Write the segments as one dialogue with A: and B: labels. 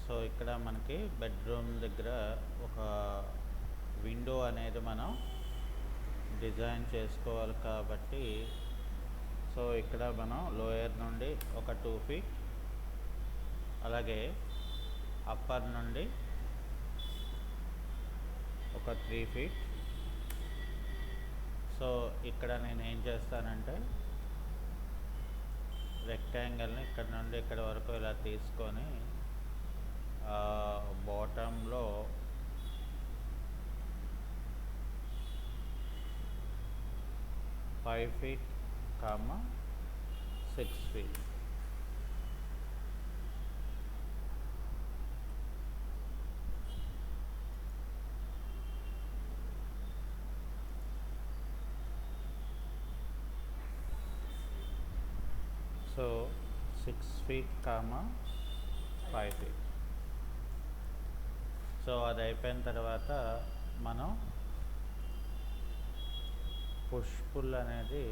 A: So ఇక్కడ మనకి bedroom దగ్గర ఒక విండో అనేది మనం డిజైన్ చేసుకోవాలి కాబట్టి, సో ఇక్కడ మనం లోయర్ నుండి ఒక 2 ఫీట్, అలాగే అప్పర్ నుండి ఒక 3 ఫీట్. సో ఇక్కడ నేను ఏం చేస్తానంటే రెక్టాంగిల్ని ఇక్కడ నుండి ఇక్కడ వరకు ఇలా తీసుకొని బాటంలో 5 feet, 6 feet. So 6 feet, 5 feet. So అది అయిపోయిన తర్వాత మనం పుష్ పుల్ అనేది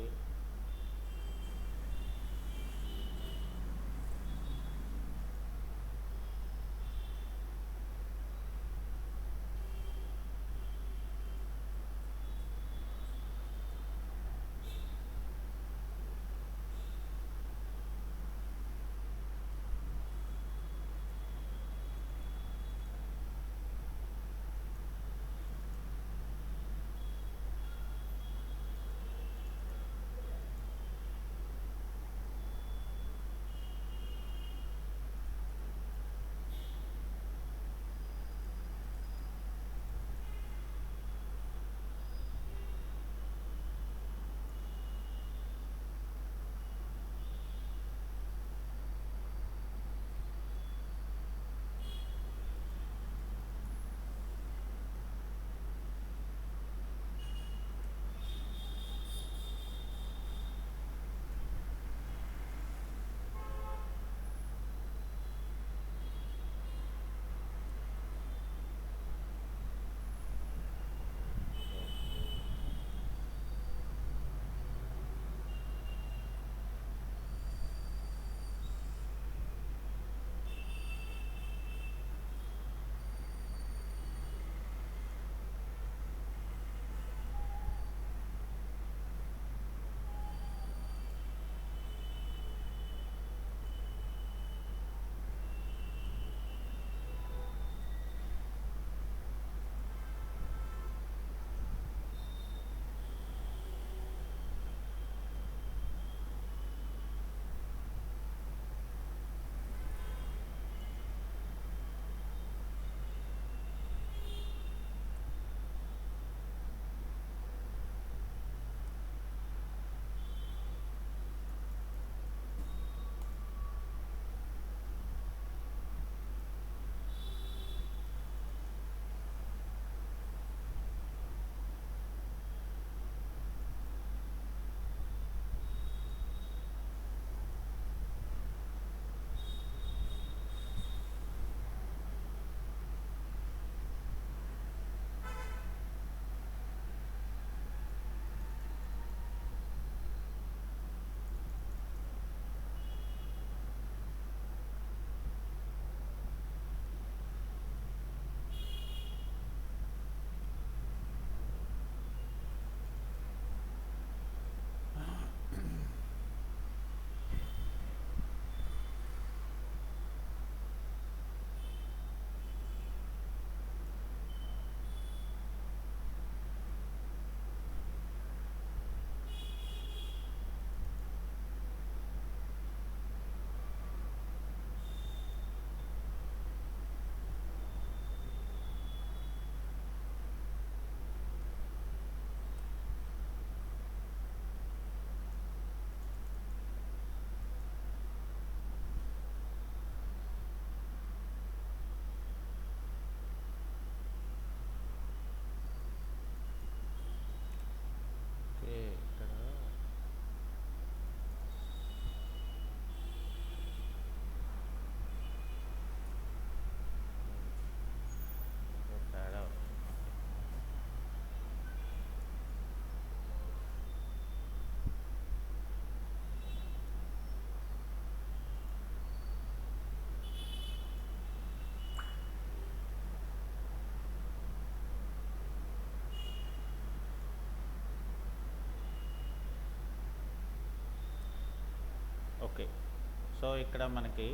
A: సో ఇక్కడ మనకి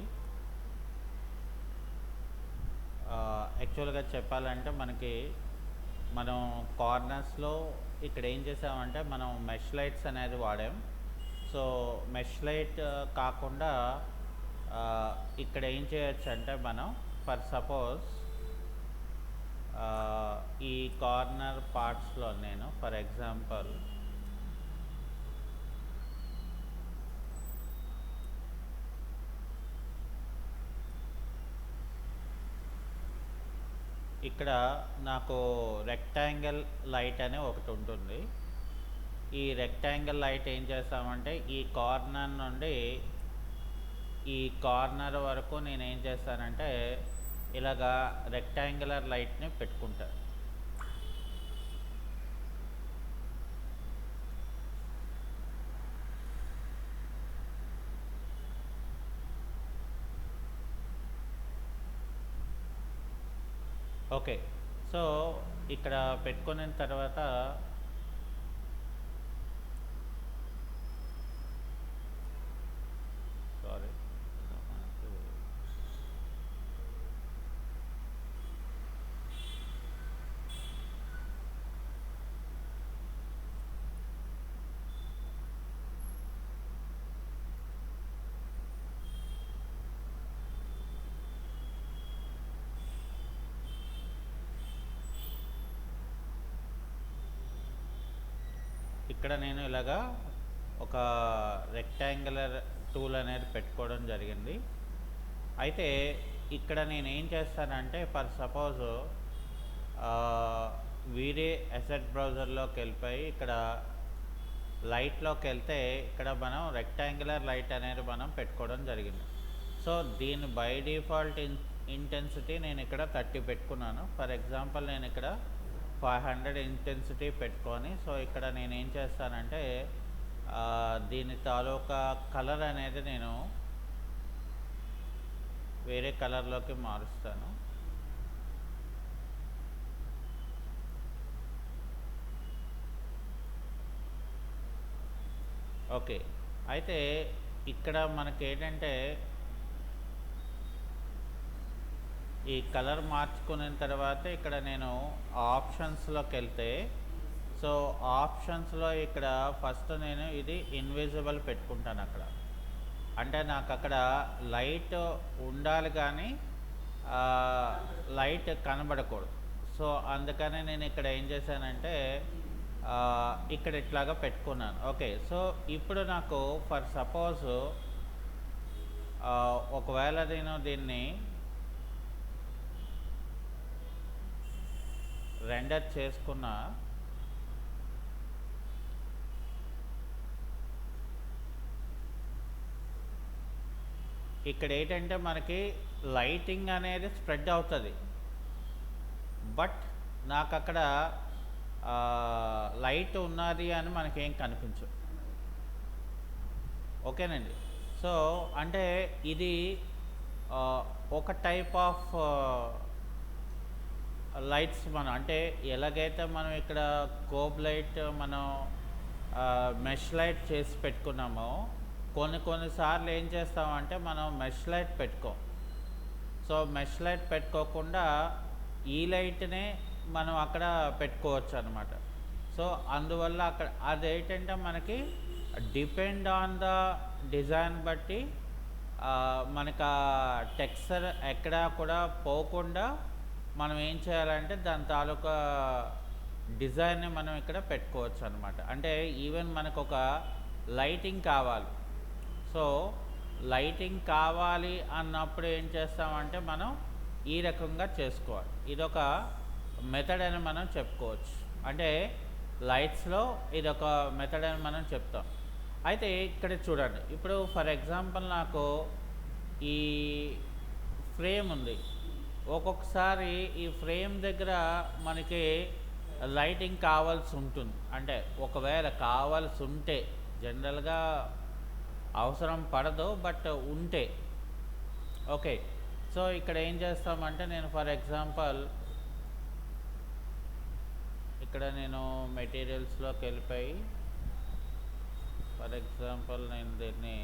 A: యాక్చువల్గా చెప్పాలంటే మనకి మనం కార్నర్స్లో ఇక్కడ ఏం చేసామంటే మనం మెష్ లైట్స్ అనేది వాడాం. సో మెష్ లైట్ కాకుండా ఇక్కడ ఏం చేయొచ్చు అంటే మనం ఫర్ సపోజ్ ఈ కార్నర్ పార్ట్స్లో నేను ఫర్ ఎగ్జాంపుల్ ఇక్కడ నాకు రెక్టాంగిల్ లైట్ అనే ఒకటి ఉంటుంది. ఈ రెక్టాంగిల్ లైట్ ఏం చేస్తామంటే ఈ కార్నర్ నుండి ఈ కార్నర్ వరకు నేను ఏం చేస్తానంటే ఇలాగా రెక్టాంగులర్ లైట్ని పెట్టుకుంటా. ఓకే, సో ఇక్కడ పెట్టుకున్న తర్వాత సారీ ఇక్కడ నేను ఇలాగా ఒక రెక్టాంగులర్ టూల్ అనేది పెట్టుకోవడం జరిగింది. అయితే ఇక్కడ నేను ఏం చేస్తానంటే ఫర్ సపోజ్ వీరే అసెట్ బ్రౌజర్లోకి వెళ్ళిపోయి ఇక్కడ లైట్లోకి వెళ్తే ఇక్కడ మనం రెక్టాంగులర్ లైట్ అనేది మనం పెట్టుకోవడం జరిగింది. సో దీని బై డిఫాల్ట్ ఇంటెన్సిటీ నేను ఇక్కడ 30 పెట్టుకున్నాను. ఫర్ ఎగ్జాంపుల్ నేను ఇక్కడ 500 ఇంటెన్సిటీ పెట్టుకొని సో ఇక్కడ నేను ఏం చేస్తానంటే దీని తాలూకా కలర్ అనేది నేను వేరే కలర్లోకి మారుస్తాను. ఓకే, అయితే ఇక్కడ మనకి ఏంటంటే ఈ కలర్ మార్చుకున్న తర్వాత ఇక్కడ నేను ఆప్షన్స్లోకి వెళ్తే సో ఆప్షన్స్లో ఇక్కడ ఫస్ట్ నేను ఇది ఇన్విజిబుల్ పెట్టుకుంటాను. అక్కడ అంటే నాకు అక్కడ లైట్ ఉండాలి కానీ లైట్ కనబడకూడదు. సో అందుకనే నేను ఇక్కడ ఏం చేశానంటే ఇక్కడ ఇట్లాగా పెట్టుకున్నాను. ఓకే, సో ఇప్పుడు నాకు ఫర్ సపోజ్ ఒకవేళ నేను దీన్ని రెండర్ చేసుకున్న ఇక్కడ ఏంటంటే మనకి లైటింగ్ అనేది స్ప్రెడ్ అవుతుంది, బట్ నాకు అక్కడ లైట్ ఉన్నది అని మనకేం కనిపించు. ఓకేనండి, సో అంటే ఇది ఒక టైప్ ఆఫ్ లైట్స్ మనం అంటే ఎలాగైతే మనం ఇక్కడ కోబ్ లైట్ మనం మెష్ లైట్ చేసి పెట్టుకున్నామో కొన్నిసార్లు ఏం చేస్తామంటే మనం మెష్ లైట్ పెట్టుకోం. సో మెష్ లైట్ పెట్టుకోకుండా ఈ లైట్నే మనం అక్కడ పెట్టుకోవచ్చు అనమాట. సో అందువల్ల అక్కడ అదేంటంటే మనకి డిపెండ్ ఆన్ ద డిజైన్ బట్టి మనకు ఆ టెక్స్చర్ ఎక్కడా కూడా పోకుండా మనం ఏం చేయాలంటే దాని తాలూకా డిజైన్ని మనం ఇక్కడ పెట్టుకోవచ్చు అనమాట. అంటే ఈవెన్ మనకు ఒక లైటింగ్ కావాలి, సో లైటింగ్ కావాలి అన్నప్పుడు ఏం చేస్తామంటే మనం ఈ రకంగా చేసుకోవాలి. ఇదొక మెథడ్ అని మనం చెప్పుకోవచ్చు. అంటే లైట్స్లో ఇదొక మెథడ్ అని మనం చెప్తాం. అయితే ఇక్కడ చూడండి, ఇప్పుడు ఫర్ ఎగ్జాంపుల్ నాకు ఈ ఫ్రేమ్ ఉంది. ఒక్కొక్కసారి ఈ ఫ్రేమ్ దగ్గర మనకి లైటింగ్ కావాల్సి ఉంటుంది. అంటే ఒకవేళ కావాల్సి ఉంటే, జనరల్గా అవసరం పడదు, బట్ ఉంటే ఓకే. సో ఇక్కడ ఏం చేస్తామంటే నేను ఫర్ ఎగ్జాంపుల్ ఇక్కడ నేను మెటీరియల్స్లోకి వెళ్ళిపోయి ఫర్ ఎగ్జాంపుల్ నేను దీన్ని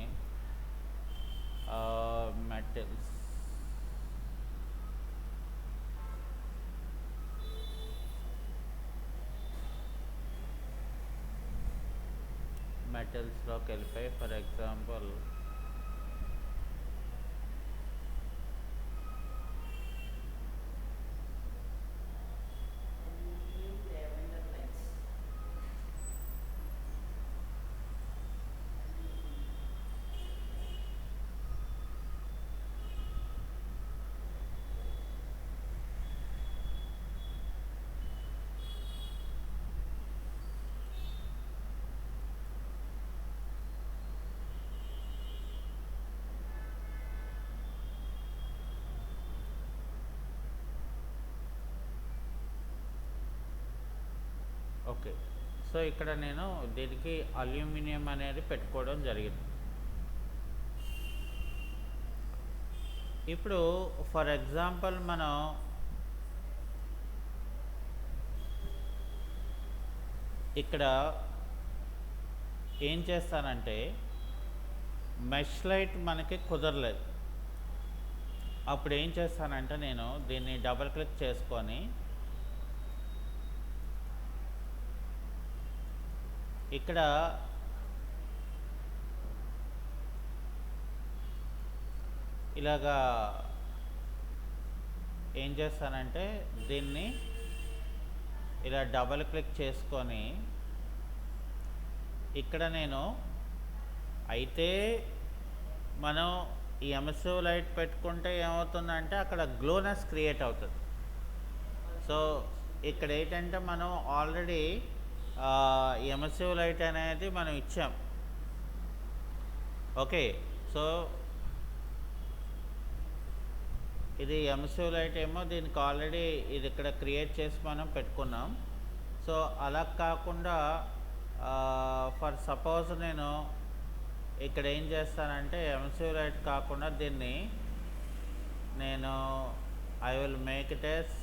A: మెటల్స్లోకి వెళ్ళిపోయి ఫర్ ఎగ్జాంపుల్ ఓకే. సో ఇక్కడ నేను దీనికి అల్యూమినియం అనేది పెట్టుకోవడం జరిగింది. ఇప్పుడు ఫర్ ఎగ్జాంపుల్ మనం ఇక్కడ ఏం చేస్తానంటే మెష్ లైట్ మనకి కుదరలేదు. అప్పుడు ఏం చేస్తానంటే నేను దీన్ని డబుల్ క్లిక్ చేసుకొని ఇక్కడ ఇలాగా ఏం చేస్తానంటే దీన్ని ఇలా డబుల్ క్లిక్ చేసుకొని ఇక్కడ నేను అయితే మనం ఈ ఎమిసివ్ లైట్ పెట్టుకుంటే ఏమవుతుందంటే అక్కడ గ్లోనెస్ క్రియేట్ అవుతుంది. సో ఇక్కడ ఏంటంటే మనం ఆల్రెడీ ఎమిసివ్ లైట్ అనేది మనం ఇచ్చాం. ఓకే. సో ఇది ఎమిసివ్ లైట్ ఏమో దీనికి ఆల్రెడీ ఇది ఇక్కడ క్రియేట్ చేసి మనం పెట్టుకున్నాం. సో అలా కాకుండా ఫర్ సపోజ్ నేను ఇక్కడ ఏం చేస్తానంటే ఎమిసివ్ లైట్ కాకుండా దీన్ని నేను I will make it as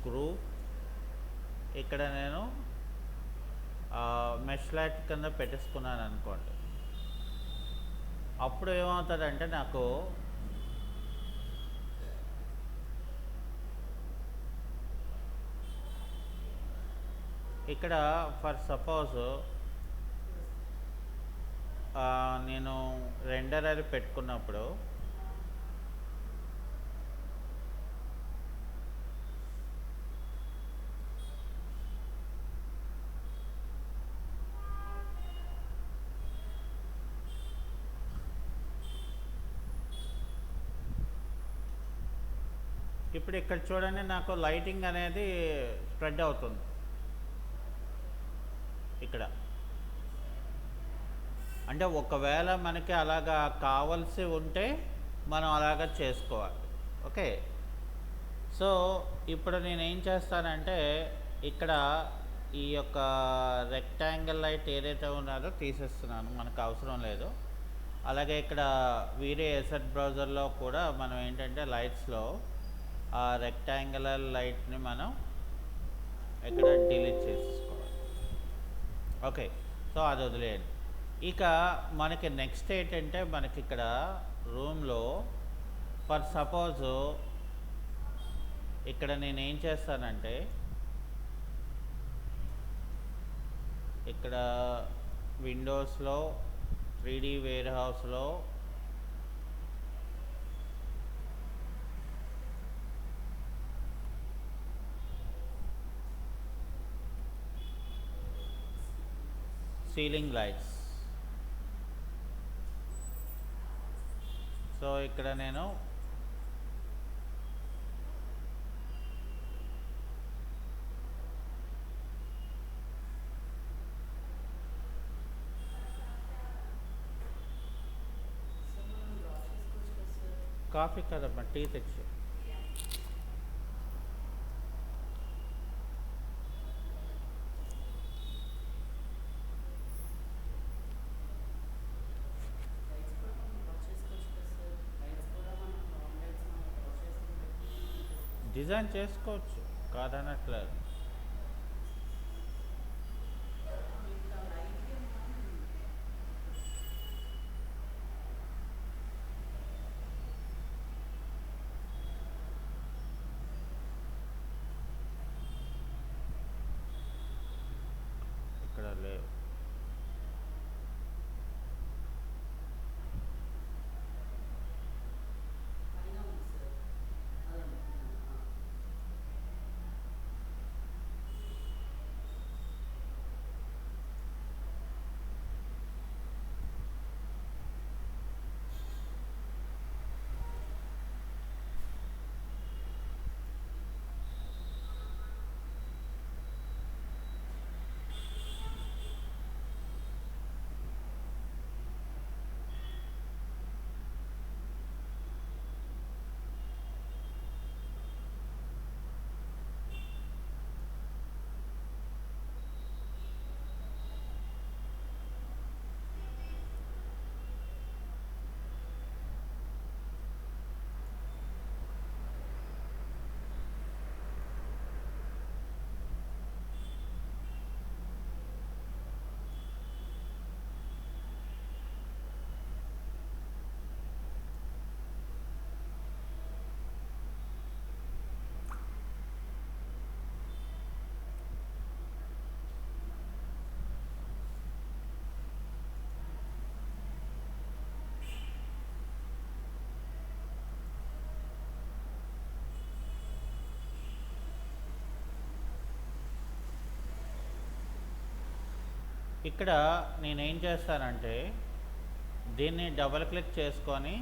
A: group. ఇక్కడ నేను మెష్ లైట్ కింద పెట్టేసుకున్నాను అనుకోండి. అప్పుడు ఏమవుతుందంటే నాకు ఇక్కడ ఫర్ సపోజ్ నేను రెండర్ అది పెట్టుకున్నప్పుడు ఇప్పుడు ఇక్కడ చూడండి నాకు లైటింగ్ అనేది స్ప్రెడ్ అవుతుంది. ఇక్కడ అంటే ఒకవేళ మనకి అలాగా కావాల్సి ఉంటే మనం అలాగా చేసుకోవాలి. ఓకే. సో ఇప్పుడు నేను ఏం చేస్తానంటే ఇక్కడ ఈ యొక్క రెక్టాంగిల్ లైట్ ఏదైతే ఉన్నదో తీసేస్తున్నాను, మనకు అవసరం లేదు. అలాగే ఇక్కడ వీరే ఎసెట్ బ్రౌజర్లో కూడా మనం ఏంటంటే లైట్స్లో ఆ రెక్టాంగులర్ లైట్ని మనం ఇక్కడ డిలీట్ చేసుకోవాలి. ఓకే. సో అది వదిలేయండి. ఇక మనకి నెక్స్ట్ ఏంటంటే మనకి ఇక్కడ రూమ్లో ఫర్ సపోజ్ ఇక్కడ నేను ఏం చేస్తానంటే ఇక్కడ విండోస్లో 3D వేర్ హౌస్లో సీలింగ్ లైట్స్. సో ఇక్కడ నేను కాఫీ కదమ్మా, టీ తెచ్చు. డిజైన్ చేసుకోవచ్చు, కాదనట్లేదు. ఇక్కడ లేవు. ఇక్కడ నేనేం చేస్తానంటే దీన్ని డబుల్ క్లిక్ చేసుకొని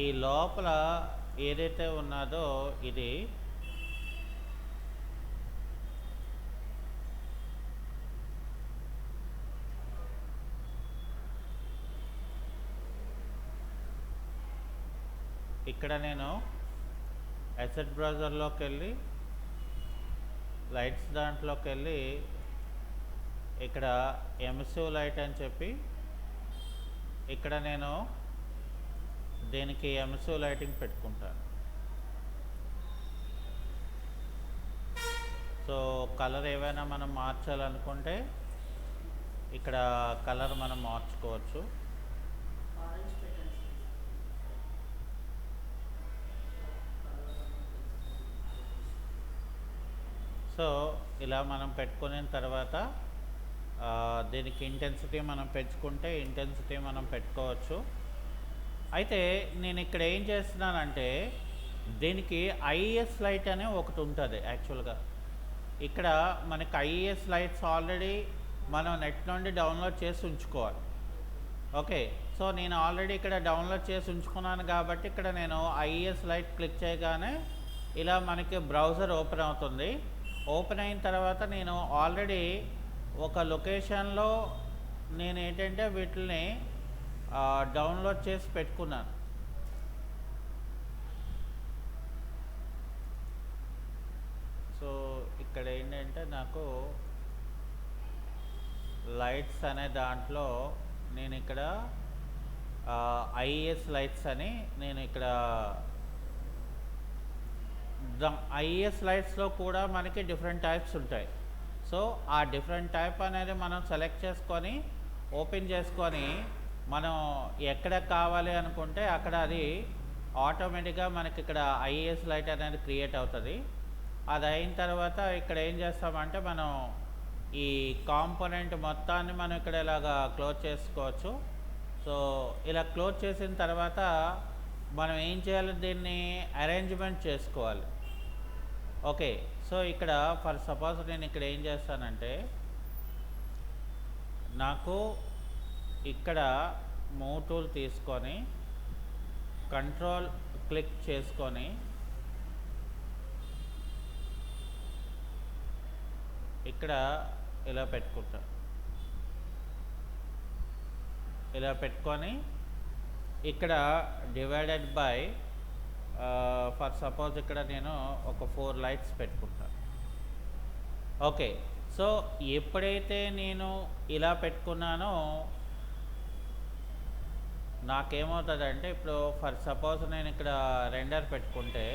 A: ఈ లోపల ఏదైతే ఉన్నదో ఇది ఇక్కడ నేను అసెట్ బ్రౌజర్లోకి వెళ్ళి లైట్స్ దాంట్లోకి వెళ్ళి ఇక్కడ ఎమిసివ్ లైట్ అని చెప్పి ఇక్కడ నేను దీనికి ఎమిసివ్ లైటింగ్ పెట్టుకుంటాను. సో కలర్ ఏవైనా మనం మార్చాలనుకుంటే ఇక్కడ కలర్ మనం మార్చుకోవచ్చు. సో ఇలా మనం పెట్టుకున్న తర్వాత దీనికి ఇంటెన్సిటీ మనం పెంచుకుంటే ఇంటెన్సిటీ మనం పెట్టుకోవచ్చు. అయితే నేను ఇక్కడ ఏం చేస్తున్నానంటే దీనికి ఐఎస్ లైట్ అనే ఒకటి ఉంటుంది. యాక్చువల్గా ఇక్కడ మనకి ఐఎస్ లైట్స్ ఆల్రెడీ మనం నెట్ నుండి డౌన్లోడ్ చేసి ఉంచుకోవాలి. ఓకే, సో నేను ఆల్రెడీ ఇక్కడ డౌన్లోడ్ చేసి ఉంచుకున్నాను కాబట్టి ఇక్కడ నేను ఐఎస్ లైట్ క్లిక్ చేయగానే ఇలా మనకి బ్రౌజర్ ఓపెన్ అవుతుంది. ఓపెన్ అయిన తర్వాత నేను ఆల్రెడీ ఒక లొకేషన్లో నేను ఏంటంటే వీటిని డౌన్లోడ్ చేసి పెట్టుకున్నాను. సో ఇక్కడ ఏంటంటే నాకు లైట్స్ అనే దాంట్లో నేను ఇక్కడ ఐఎస్ లైట్స్ అని నేను ఇక్కడ ఐఎస్ లైట్స్లో కూడా మనకి డిఫరెంట్ టైప్స్ ఉంటాయి. సో ఆ డిఫరెంట్ టైప్ అనేది మనం సెలెక్ట్ చేసుకొని ఓపెన్ చేసుకొని మనం ఎక్కడ కావాలి అనుకుంటే అక్కడ అది ఆటోమేటిక్గా మనకి ఇక్కడ ఐఎస్ లైట్ అనేది క్రియేట్ అవుతుంది. అది అయిన తర్వాత ఇక్కడ ఏం చేస్తామంటే మనం ఈ కాంపోనెంట్ మొత్తాన్ని మనం ఇక్కడ ఇలాగా క్లోజ్ చేసుకోవచ్చు. సో ఇలా క్లోజ్ చేసిన తర్వాత మనం ఏం చేయాలి, దీన్ని అరేంజ్మెంట్ చేసుకోవాలి. ఓకే, సో ఇక్కడ ఫర్ సపోజ్ నేను ఇక్కడ ఏం చేస్తానంటే నాకు ఇక్కడ మూవ్ టూల్ తీసుకొని కంట్రోల్ క్లిక్ చేసుకొని ఇక్కడ ఇలా పెట్టుకుంటా. ఇలా పెట్టుకొని ఇక్కడ డివైడెడ్ బై ఫర్ సపోజ్ ఇక్కడ నేను ఒక 4 లైట్స్ పెట్టుకుంటాను. ఓకే, సో ఎప్పుడైతే నేను ఇలా పెట్టుకున్నానో నాకేమవుతుందంటే ఇప్పుడు ఫర్ సపోజ్ నేను ఇక్కడ రెండర్ పెట్టుకుంటే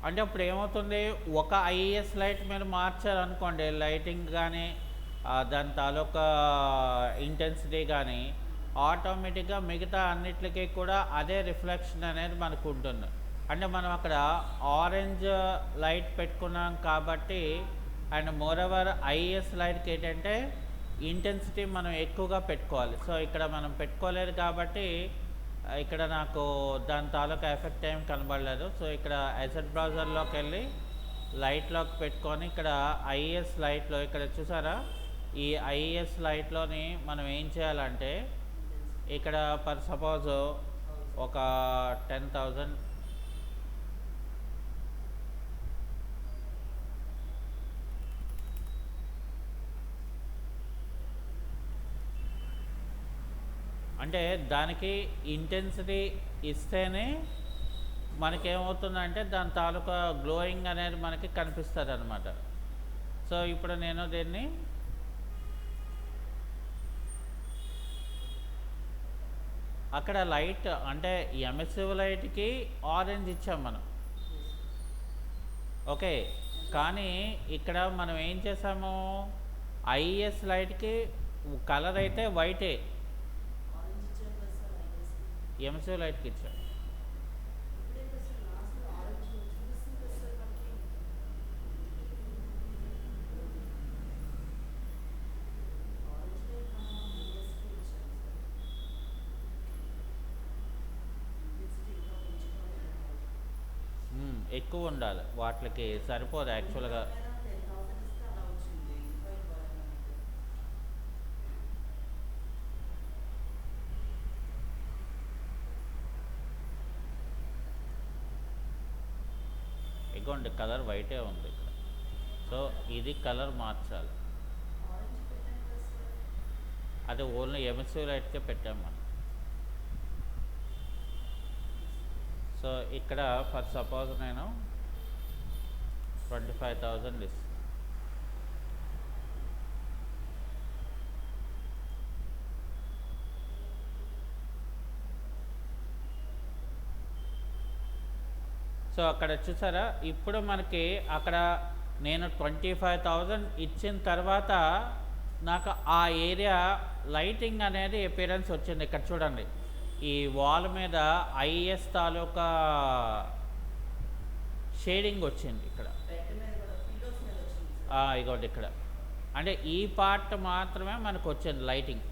A: అంటే అప్పుడు ఏమవుతుంది, ఒక ఐఎస్ లైట్ మీరు మార్చారనుకోండి లైటింగ్ కానీ దాని తాలూకా ఇంటెన్సిటీ కానీ ఆటోమేటిక్గా మిగతా అన్నిటికీ కూడా అదే రిఫ్లెక్షన్ అనేది మనకు ఉంటుంది. అంటే మనం అక్కడ ఆరెంజ్ లైట్ పెట్టుకున్నాం కాబట్టి అండ్ మోరోవర్ ఐఎస్ లైట్కి ఏంటంటే ఇంటెన్సిటీ మనం ఎక్కువగా పెట్టుకోవాలి. సో ఇక్కడ మనం పెట్టుకోలేదు కాబట్టి ఇక్కడ నాకు దాని తాలూకా ఎఫెక్ట్ ఏం కనబడలేదు. సో ఇక్కడ అసెట్ బ్రౌజర్లోకి వెళ్ళి లైట్లోకి పెట్టుకొని ఇక్కడ ఐఎస్ లైట్లో ఇక్కడ చూసారా, ఈ ఐఎస్ లైట్లోని మనం ఏం చేయాలంటే ఇక్కడ ఫర్ సపోజ్ ఒక 10,000 అంటే దానికి ఇంటెన్సిటీ ఇస్తేనే మనకేమవుతుందంటే దాని తాలూకా గ్లోయింగ్ అనేది మనకి కనిపిస్తుంది అనమాట. సో ఇప్పుడు నేను దీన్ని అక్కడ లైట్ అంటే ఎమిసివ్ లైట్కి ఆరెంజ్ ఇచ్చాం మనం. ఓకే, కానీ ఇక్కడ మనం ఏం చేసాము, ఐఎస్ లైట్కి కలర్ అయితే వైటే, ఎమిసివ్ లైట్కి ఇచ్చాం. ఎక్కువ ఉండాలి, వాటికి సరిపోదు యాక్చువల్గా. ఇగోండి కలర్ వైటే ఉంది ఇక్కడ. సో ఇది కలర్ మార్చాలి. అది ఓన్లీ ఎమిసివ్ లైట్కే పెట్టాం మనం. సో ఇక్కడ ఫర్ సపోజ్ నేను 25,000 ఇస్తాను. సో అక్కడ చూసారా, ఇప్పుడు మనకి అక్కడ నేను 25,000 ఇచ్చిన తర్వాత నాకు ఆ ఏరియా లైటింగ్ అనేది అపియరెన్స్ వచ్చింది. ఇక్కడ చూడండి, ఈ వాల్ మీద ఐఎస్ తాలూకా షేడింగ్ వచ్చింది ఇక్కడ. ఇగోండి ఇక్కడ, అంటే ఈ పార్ట్ మాత్రమే మనకు వచ్చింది లైటింగ్.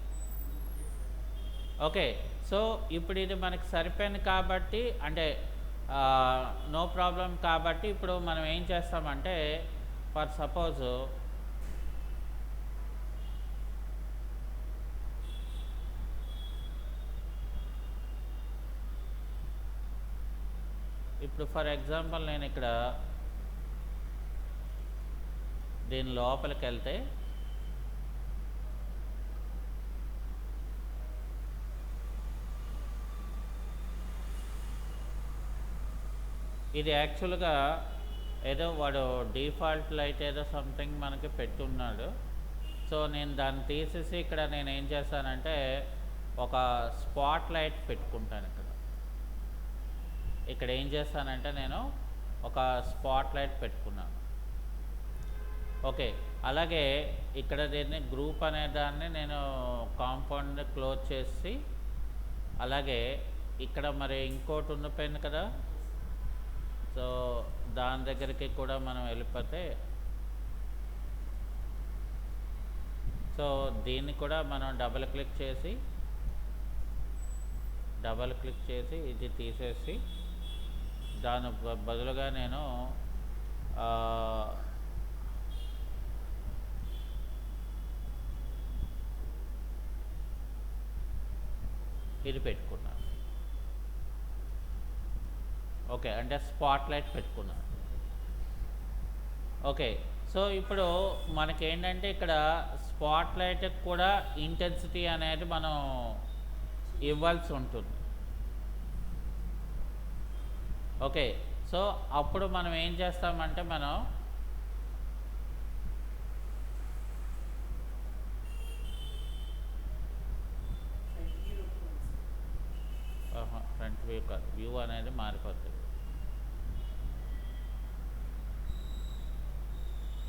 A: ఓకే, సో ఇప్పుడు ఇది మనకి సరిపోయింది కాబట్టి, అంటే నో ప్రాబ్లం కాబట్టి ఇప్పుడు మనం ఏం చేస్తామంటే, ఫర్ సపోజ్ ఇప్పుడు ఫర్ ఎగ్జాంపుల్ నేను ఇక్కడ దీని లోపలికి వెళ్తే ఇది యాక్చువల్గా ఏదో వాడు డిఫాల్ట్ లైట్ ఏదో సంథింగ్ మనకి పెట్టున్నాడు. సో నేను దాన్ని తీసేసి ఇక్కడ నేను ఏం చేస్తానంటే ఒక స్పాట్ లైట్ పెట్టుకుంటాను. ఇక్కడ ఏం చేస్తానంటే నేను ఒక స్పాట్ లైట్ పెట్టుకున్నాను. ఓకే, అలాగే ఇక్కడ దీన్ని గ్రూప్ అనే దాన్ని నేను కాంపౌండ్ క్లోజ్ చేసి, అలాగే ఇక్కడ మరి ఇంకోటి ఉండిపోయింది కదా, సో దాని దగ్గరికి కూడా మనం వెళ్ళిపోతే, సో దీన్ని కూడా మనం డబుల్ క్లిక్ చేసి ఇది తీసేసి దాని బదులుగా నేను ఇది పెట్టుకున్నాను. ఓకే, అంటే స్పాట్ లైట్ పెట్టుకున్నాను. ఓకే, సో ఇప్పుడు మనకేంటంటే ఇక్కడ స్పాట్ లైట్ కూడా ఇంటెన్సిటీ అనేది మనం ఇవ్వాల్సి ఉంటుంది. ఓకే, సో అప్పుడు మనం ఏం చేస్తామంటే మనం ఫ్రంట్ వ్యూ కాదు, వ్యూ అనేది మారిపోతుంది.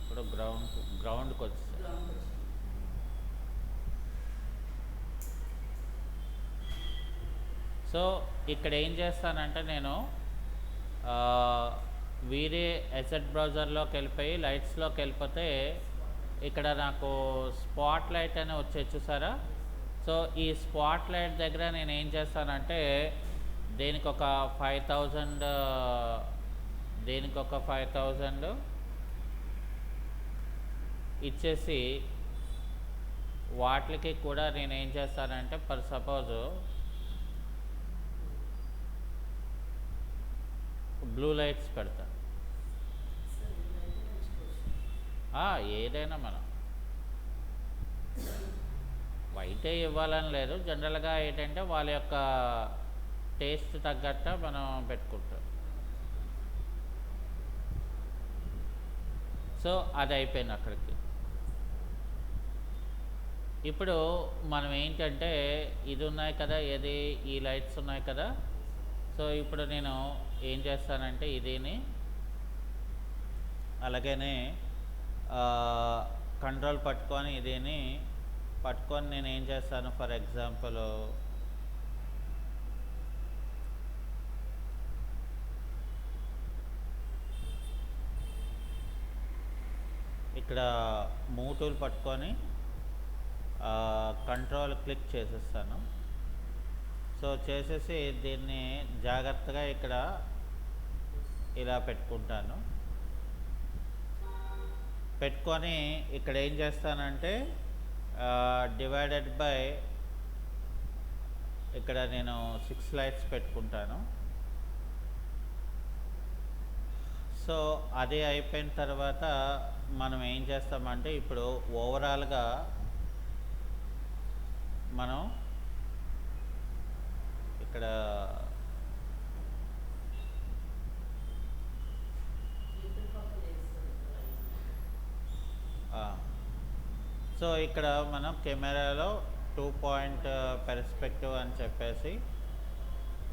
A: ఇప్పుడు గ్రౌండ్కి వచ్చేసి సో ఇక్కడ ఏం చేస్తానంటే నేను వేరే ఎసెట్ బ్రౌజర్లోకి వెళ్ళిపోయి లైట్స్లోకి వెళ్ళిపోతే ఇక్కడ నాకు స్పాట్ లైట్ అని వచ్చే చూసారా. సో ఈ స్పాట్ లైట్ దగ్గర నేను ఏం చేస్తానంటే దీనికి ఒక 5,000 ఇచ్చేసి వాటికి కూడా నేను ఏం చేస్తానంటే ఫర్ సపోజ్ బ్లూ లైట్స్ పెడతా. ఏదైనా మనం వైటే ఇవ్వాలని లేదు, జనరల్గా ఏంటంటే వాళ్ళ యొక్క టేస్ట్ తగ్గట్టు మనం పెట్టుకుంటాం. సో అది అయిపోయింది అక్కడికి. ఇప్పుడు మనం ఏంటంటే ఇది ఉన్నాయి కదా, ఏది ఈ లైట్స్ ఉన్నాయి కదా. సో ఇప్పుడు నేను ఏం చేస్తానంటే ఇదిని అలాగనే కంట్రోల్ పట్టుకొని ఇదిని పట్టుకొని నేను ఏం చేస్తాను, ఫర్ ఎగ్జాంపుల్ ఇక్కడ మూవ్ టూల్ పట్టుకొని కంట్రోల్ క్లిక్ చేసేస్తాను. సో చేసేసి దీన్ని జాగ్రత్తగా ఇక్కడ ఇలా పెట్టుకుంటాను. పెట్టుకొని ఇక్కడ ఏం చేస్తానంటే డివైడెడ్ బై ఇక్కడ నేను 6 లైట్స్ పెట్టుకుంటాను. సో అది అయిపోయిన తర్వాత మనం ఏం చేస్తామంటే ఇప్పుడు ఓవరాల్గా మనం ఇక్కడ సో ఇక్కడ మనం కెమెరాలో 2 పాయింట్ పెర్స్పెక్టివ్ అని చెప్పేసి,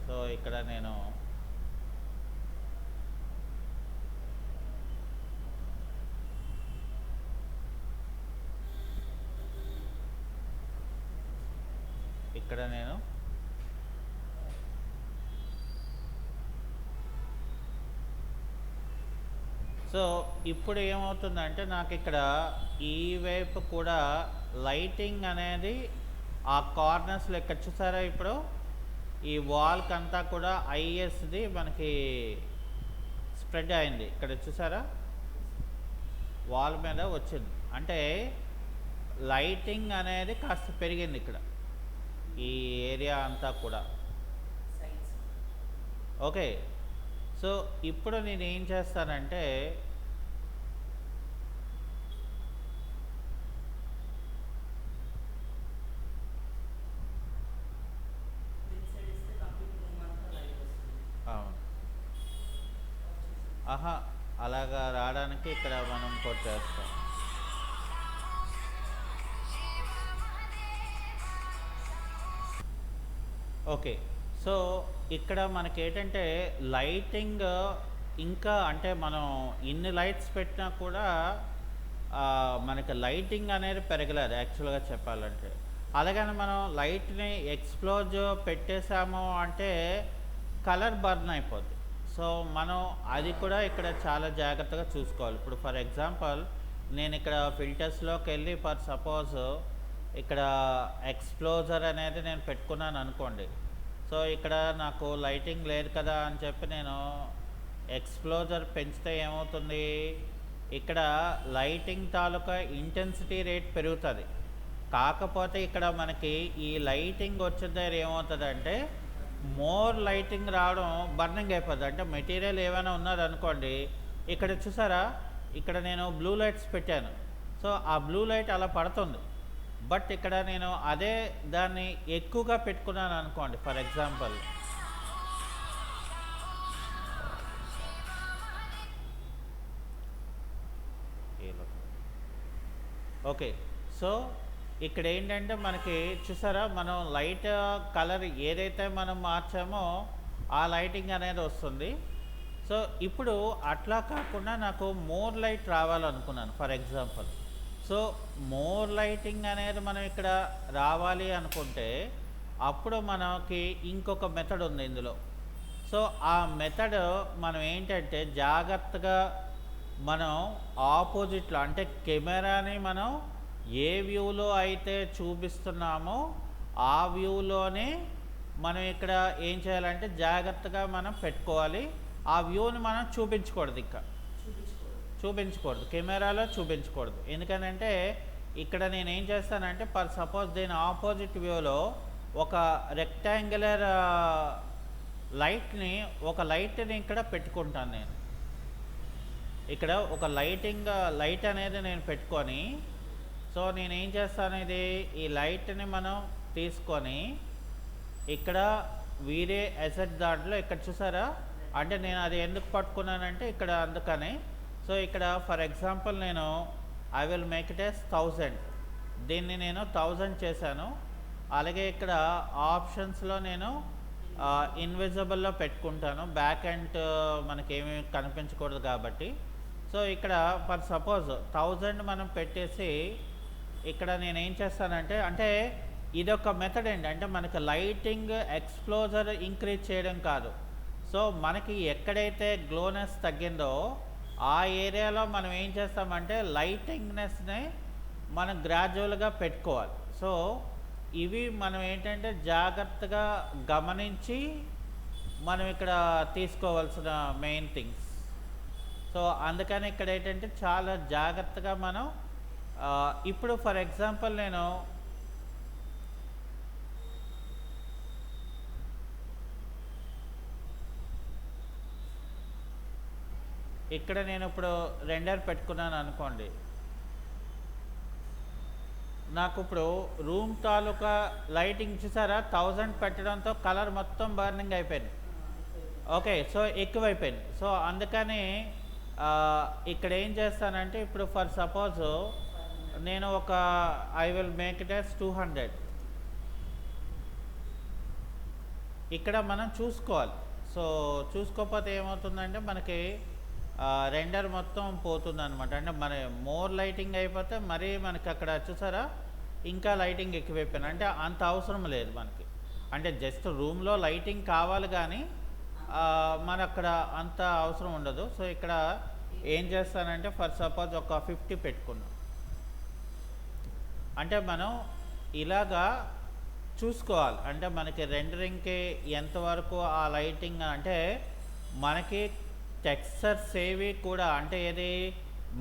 A: సో ఇక్కడ నేను సో ఇప్పుడు ఏమవుతుందంటే నాకు ఇక్కడ ఈ వైపు కూడా లైటింగ్ అనేది ఆ కార్నర్స్లో ఇక్కడ చూసారా, ఇప్పుడు ఈ వాల్కి అంతా కూడా ఐఎస్ది మనకి స్ప్రెడ్ అయింది. ఇక్కడ చూసారా వాల్ మీద వచ్చింది, అంటే లైటింగ్ అనేది కాస్త పెరిగింది ఇక్కడ ఈ ఏరియా అంతా కూడా. ఓకే, సో ఇప్పుడు నేను ఏం చేస్తానంటే ఆహా అలాగా రావడానికి ఇక్కడ మనం కొట్టేస్తాం. ఓకే, సో ఇక్కడ మనకి ఏంటంటే లైటింగ్ ఇంకా అంటే మనం ఇన్ని లైట్స్ పెట్టినా కూడా మనకి లైటింగ్ అనేది పెరగలేదు యాక్చువల్గా చెప్పాలంటే. అలాగని మనం లైట్ని ఎక్స్ప్లోజ్ పెట్టేసాము అంటే కలర్ బర్న్ అయిపోద్ది. సో మనం అది కూడా ఇక్కడ చాలా జాగ్రత్తగా చూసుకోవాలి. ఇప్పుడు ఫర్ ఎగ్జాంపుల్ నేను ఇక్కడ ఫిల్టర్స్లోకి వెళ్ళి ఫర్ సపోజ్ ఇక్కడ ఎక్స్ప్లోజర్ అనేది నేను పెట్టుకున్నాను అనుకోండి. సో ఇక్కడ నాకు లైటింగ్ లేదు కదా అని చెప్పి నేను ఎక్స్ప్లోజర్ పెంచితే ఏమవుతుంది, ఇక్కడ లైటింగ్ తాలూకా ఇంటెన్సిటీ రేట్ పెరుగుతుంది. కాకపోతే ఇక్కడ మనకి ఈ లైటింగ్ వచ్చే దగ్గర ఏమవుతుందంటే మోర్ లైటింగ్ రావడం బర్నింగ్ అయిపోతుంది. అంటే మెటీరియల్ ఏమైనా ఉన్నదనుకోండి, ఇక్కడ చూసారా ఇక్కడ నేను బ్లూ లైట్స్ పెట్టాను, సో ఆ బ్లూ లైట్ అలా పడుతుంది. బట్ ఇక్కడ నేను అదే దాన్ని ఎక్కువగా పెట్టుకున్నాను అనుకోండి, ఫర్ ఎగ్జాంపుల్ ఓకే, సో ఇక్కడ ఏంటంటే మనకి చూసారా మనం లైట్ కలర్ ఏదైతే మనం మార్చామో ఆ లైటింగ్ అనేది వస్తుంది. సో ఇప్పుడు అట్లా కాకుండా నాకు మోర్ లైట్ రావాలనుకున్నాను for example. So more lighting అనేది మనం ఇక్కడ రావాలి అనుకుంటే అప్పుడు మనకి ఇంకొక మెథడ్ ఉంది ఇందులో. సో ఆ మెథడ్ మనం ఏంటంటే జాగ్రత్తగా మనం ఆపోజిట్లో అంటే కెమెరాని మనం ఏ వ్యూలో అయితే చూపిస్తున్నామో ఆ వ్యూలోనే మనం ఇక్కడ ఏం చేయాలంటే జాగ్రత్తగా మనం పెట్టుకోవాలి. ఆ వ్యూని మనం చూపించకూడదు, ఇంకా చూపించకూడదు, కెమెరాలో చూపించకూడదు. ఎందుకంటే ఇక్కడ నేను ఏం చేస్తానంటే ఫర్ సపోజ్ దీని ఆపోజిట్ వ్యూలో ఒక రెక్టాంగులర్ లైట్ని ఇక్కడ పెట్టుకుంటాను. నేను ఇక్కడ ఒక లైట్ అనేది నేను పెట్టుకొని, సో నేనేం చేస్తాను, ఈ లైట్ని మనం తీసుకొని ఇక్కడ వీరే ఎసెట్ దాంట్లో ఇక్కడ చూసారా, అంటే నేను అది ఎందుకు పట్టుకున్నానంటే ఇక్కడ అందుకని. సో ఇక్కడ ఫర్ ఎగ్జాంపుల్ నేను I will make it as 1000, దీన్ని నేను 1000 చేశాను. అలాగే ఇక్కడ ఆప్షన్స్లో నేను ఇన్విజిబుల్లో పెట్టుకుంటాను, బ్యాక్ అండ్ మనకేమీ కనిపించకూడదు కాబట్టి. సో ఇక్కడ ఫర్ సపోజ్ 1000 మనం పెట్టేసి ఇక్కడ నేనేం చేస్తానంటే, అంటే ఇదొక మెథడ్ అంటే మనకి లైటింగ్ ఎక్స్ప్లోజర్ ఇంక్రీజ్ చేయడం కాదు. సో మనకి ఎక్కడైతే గ్లోనెస్ తగ్గిందో ఆ ఏరియాలో మనం ఏం చేస్తామంటే లైటింగ్నెస్ని మనం గ్రాడ్యువల్గా పెట్టుకోవాలి. సో ఇవి మనం ఏంటంటే జాగ్రత్తగా గమనించి మనం ఇక్కడ తీసుకోవాల్సిన మెయిన్ థింగ్స్. సో అందుకని ఇక్కడ ఏంటంటే చాలా జాగ్రత్తగా మనం ఇప్పుడు ఫర్ ఎగ్జాంపుల్ నేను ఇక్కడ ఇప్పుడు రెండర్ పెట్టుకున్నాను అనుకోండి, నాకు ఇప్పుడు రూమ్ తాలూకా లైటింగ్ చూసారా 1000 పెట్టడంతో కలర్ మొత్తం బర్నింగ్ అయిపోయింది. ఓకే, సో ఎక్కువైపోయింది. సో అందుకని ఇక్కడ ఏం చేస్తానంటే ఇప్పుడు ఫర్ సపోజ్ నేను ఒక I will make it as 200. ఇక్కడ మనం చూసుకోవాలి. సో చూసుకోకపోతే ఏమవుతుందంటే మనకి రెండర్ మొత్తం పోతుంది అనమాట. అంటే మన మోర్ లైటింగ్ అయిపోతే మరీ మనకి అక్కడ చూసారా ఇంకా లైటింగ్ ఎక్కువైపోయింది. అంటే అంత అవసరం లేదు మనకి. అంటే జస్ట్ రూమ్లో లైటింగ్ కావాలి కానీ మన అక్కడ అంత అవసరం ఉండదు. సో ఇక్కడ ఏం చేస్తానంటే ఫర్ సపోజ్ ఒక 50 పెట్టుకున్నాం. అంటే మనం ఇలాగా చూసుకోవాలి. అంటే మనకి రెండరింగ్కి ఎంతవరకు ఆ లైటింగ్, అంటే మనకి టెక్స్చర్స్ ఏవి కూడా, అంటే ఏది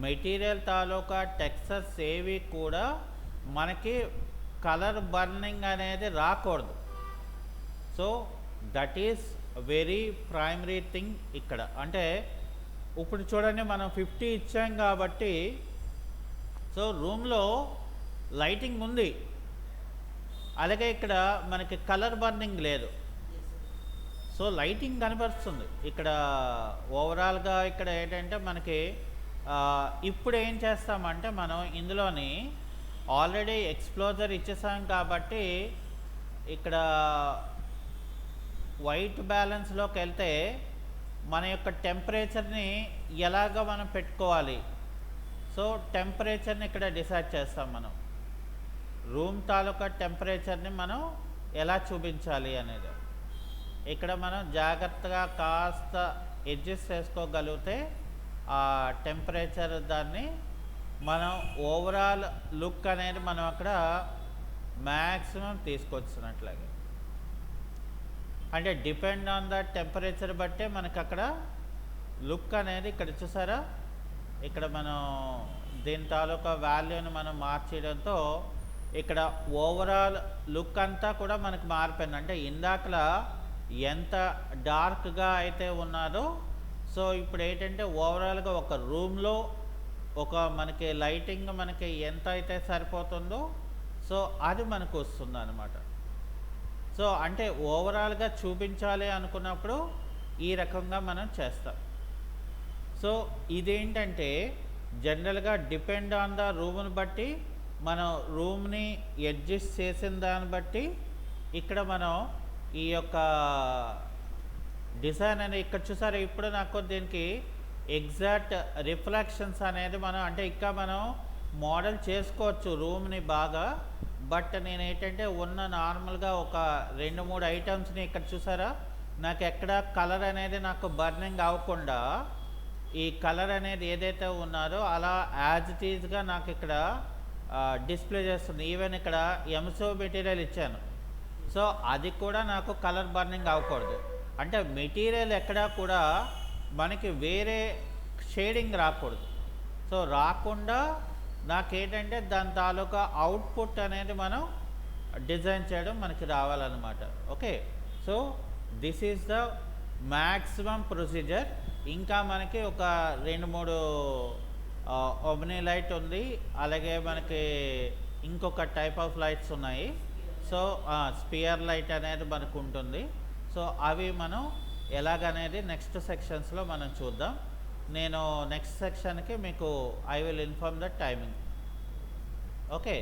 A: మెటీరియల్ తాలూకా టెక్స్చర్స్ ఏవి కూడా మనకి కలర్ బర్నింగ్ అనేది రాకూడదు. So that is very primary thing ఇక్కడ. అంటే ఇప్పుడు చూడండి మనం 50 ఇచ్చాం కాబట్టి సో రూమ్లో లైటింగ్ ఉంది, అలాగే ఇక్కడ మనకి కలర్ బర్నింగ్ లేదు. సో లైటింగ్ కనపరుస్తుంది ఇక్కడ ఓవరాల్గా. ఇక్కడ ఏంటంటే మనకి ఇప్పుడు ఏం చేస్తామంటే మనం ఇందులోని ఆల్రెడీ ఎక్స్ప్లోజర్ ఇచ్చేసాం కాబట్టి ఇక్కడ వైట్ బ్యాలెన్స్లోకి వెళ్తే మన యొక్క టెంపరేచర్ని ఎలాగ మనం పెట్టుకోవాలి. సో టెంపరేచర్ని ఇక్కడ డిసైడ్ చేస్తాం. మనం రూమ్ తాలూకా టెంపరేచర్ని మనం ఎలా చూపించాలి అనేది ఇక్కడ మనం జాగ్రత్తగా కాస్త అడ్జస్ట్ చేసుకోగలిగితే ఆ టెంపరేచర్ దాన్ని మనం ఓవరాల్ లుక్ అనేది మనం అక్కడ మ్యాక్సిమం తీసుకొచ్చినట్లాగే. అంటే డిపెండ్ ఆన్ ద టెంపరేచర్ బట్టే మనకు అక్కడ లుక్ అనేది ఇక్కడ చూసారా, ఇక్కడ మనం దీని తాలూకా వాల్యూని మనం మార్చేయడంతో ఇక్కడ ఓవరాల్ లుక్ అంతా కూడా మనకు మారిపోయింది. అంటే ఇందాకలా ఎంత డార్క్గా అయితే ఉన్నదో సో ఇప్పుడు ఏంటంటే ఓవరాల్గా ఒక రూమ్లో ఒక మనకి లైటింగ్ మనకి ఎంత అయితే సరిపోతుందో సో అది మనకు వస్తుంది అనమాట. సో అంటే ఓవరాల్గా చూపించాలి అనుకున్నప్పుడు ఈ రకంగా మనం చేస్తాం. సో ఇదేంటంటే జనరల్గా డిపెండ్ ఆన్ ద రూమ్ని బట్టి మనం రూమ్ని అడ్జస్ట్ చేసిన దాన్ని బట్టి ఇక్కడ మనం ఈ యొక్క డిజైన్ అనేది ఇక్కడ చూసారు. ఇప్పుడు నాకు దీనికి ఎగ్జాక్ట్ రిఫ్లెక్షన్స్ అనేది మనం అంటే ఇంకా మనం మోడల్ చేసుకోవచ్చు రూమ్ని బాగా. బట్ నేను ఏంటంటే ఉన్న నార్మల్గా ఒక 2-3 ఐటమ్స్ని ఇక్కడ చూసారా, నాకు ఎక్కడ కలర్ అనేది నాకు బర్నింగ్ అవ్వకుండా ఈ కలర్ అనేది ఏదైతే ఉన్నారో అలా యాజ్ ఇట్ ఈజ్గా నాకు ఇక్కడ డిస్ప్లే చేస్తుంది. ఈవెన్ ఇక్కడ ఎంసో మెటీరియల్ ఇచ్చాను. సో అది కూడా నాకు కలర్ బర్నింగ్ అవ్వకూడదు. అంటే మెటీరియల్ ఎక్కడా కూడా మనకి వేరే షేడింగ్ రాకూడదు. సో రాకుండా నాకేంటంటే దాని తాలూకా అవుట్పుట్ అనేది మనం డిజైన్ చేయడం మనకి రావాలన్నమాట. Okay, so this is the maximum procedure. ఇంకా మనకి ఒక 2-3 ఒబ్నీ లైట్ ఉంది, అలాగే మనకి ఇంకొక టైప్ ఆఫ్ లైట్స్ ఉన్నాయి. సో స్పియర్ లైట్ అనేది మనకు ఉంటుంది. సో అవి మనం ఎలాగనేది నెక్స్ట్ సెక్షన్స్లో మనం చూద్దాం. నేను నెక్స్ట్ సెక్షన్కి మీకు I will inform the timing. Okay.